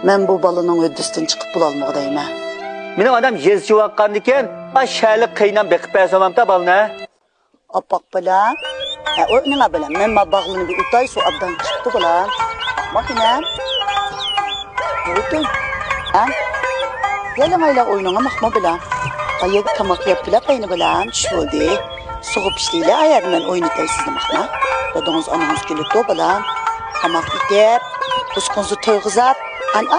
Ben bu balının ödüsünden çıkıp bulalmağı deyim. Benim adam yazıcı vaqqan diken, aşağılık kıyınan bekip bəsəməm da balına. Apak bilen. O ne bilen? Ben ma bağlını bir utay su abdan çıktı bilen. Bakın Otur. Yalan ayla oyununa bakma bilen. Ayık tamak yap bile payını bilen. Şöyle. Soğuk işliyle ayarım ben oyunu sizin bakma. Dadınız ananız gülüp de bilen. Tamak yiyip, kuskunuzu toyguzap,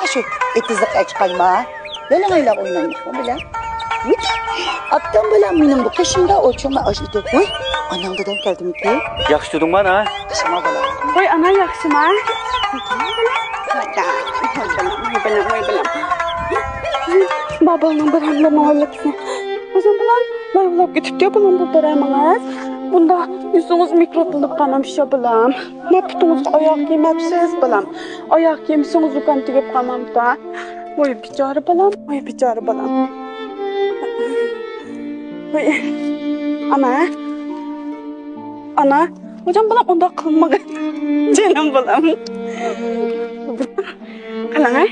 şu etizlik aç kalma. Yalan ayla oyununa bakma bilen. Abdan bilen benim bu kışımda uçuma aşıdı. Oy, anam dedem geldim ki. Yaxşı tutun bana. Kışıma bilen. Oy ana yaxşı mı? Babanın bıramla mağluksın. O zaman layıqlap gitip diyor bulan bu bıramınız. Bunda yüzünüz mikrotulup kalmamış ya bulam. Ne tutunuz ayak yemepsiz bulam. Ayak yemişsiniz ukan tigip kalmam da. Oy bicara bulam, oy bicara bulam. Oy. Ana. Hocam bulam onda kılmak. Canım bulam. Kalan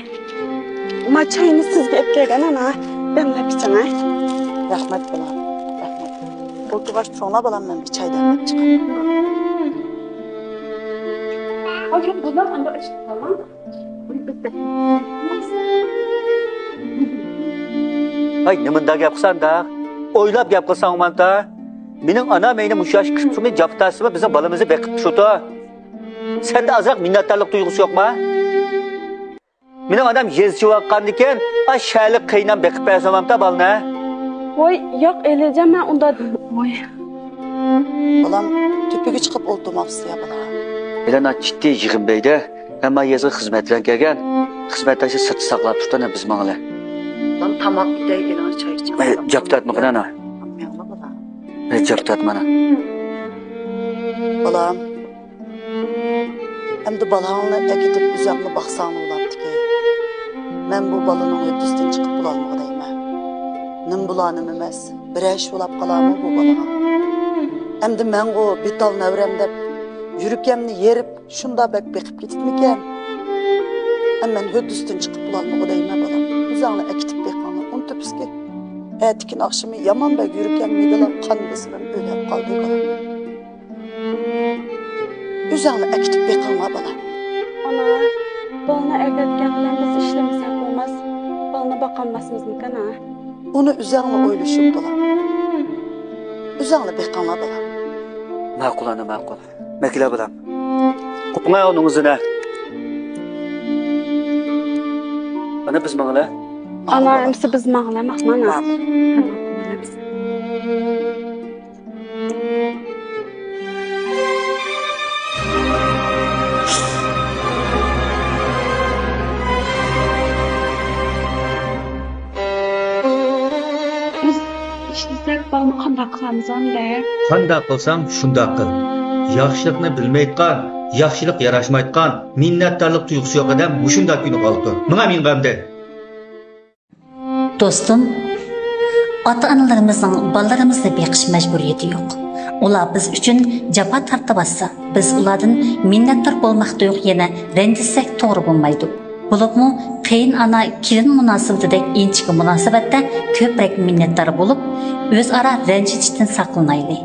Ma çayını sizge etken ana. Demlep içene. Rahmet bulam. Rahmet. Oturgaç sonra bulam ben bir çay demlep çıkayım. Hocam bulam anda açık tamam. Bitti. Ay nimanda gap qilsan da, o'ylab gap qilsan umanda. Mening ana meni mushash qismi jaftasimi bizning balamizni beqib tushdi. Sende azroq minnatdorlik tuyg'usi yo'qmi? Mening adam yazıcı vaqqan diken, aşağılık kıyınan beqib bəsəməm da balına. Oy yo'q eləcəm mən onda. Oy. Bulam tüpüge çıkıp oturmaqsı ya bulam. Elana ciddi yığın beyde, ama yazı hizmetlen gelgen, hizmettaşı sırtı saqlab tutana biz mağla. Bulam tamak gidey elan çay içəm. Japtat mı qınana? Amyaqla bulam. Japtat mana. Bulam. Hem de balağınla gidip üzerine baksan olaptı ki. Ben bu balının ödüsünden çıkıp bulalmağı deyim. Nim bulanım emas, bir eş bulap kalamı bu balağa. Hem de ben o bital nevremde yürükemni yerip şunda bekip gitmiken. Hem ben ödüsünden çıkıp bulalmağı deyim balam. Üzerine ekitip bekanı, onu tüpüske. Etikin akşamı yaman bek yürükemni de kan bısırım öyle kaldı kalam. Üzerine ekitip bekanı balam. Ana, balına ergetken biz işlemesek olmaz. Balına bakanmasımız mı kana? Onu üzerine oyluşup bulam. Üzerine bekanı balam. Maqul ana maqul. Makila balam. Qupuna onun üzüne. Ana biz mağla. Ana emsi biz mağlamak mana. İşlesek balını qandaq qılamiz anda. Qandaq qilsam shundaq qil. Yaxshilikni bilmayotgan, yaxshilik yarashmayotgan, minnatdorlik tuyg'usi yo'q odam mushundaq kuni qolibdi. Nima men qamda? Dostum, ota-onalarimizning bolalarimizni beqish majburiyati yo'q. Ular biz uchun jafo tartibasa, biz ulardan minnatdor bo'lmoqda yo'q, yana ranjitsak to'g'ri bo'lmaydi. Bo'libmi, qiyin ana kelin munosabatidek inchki munosabatda ko'proq minnatdor bo'lib, o'zaro ranjitishdan saqlanaylik.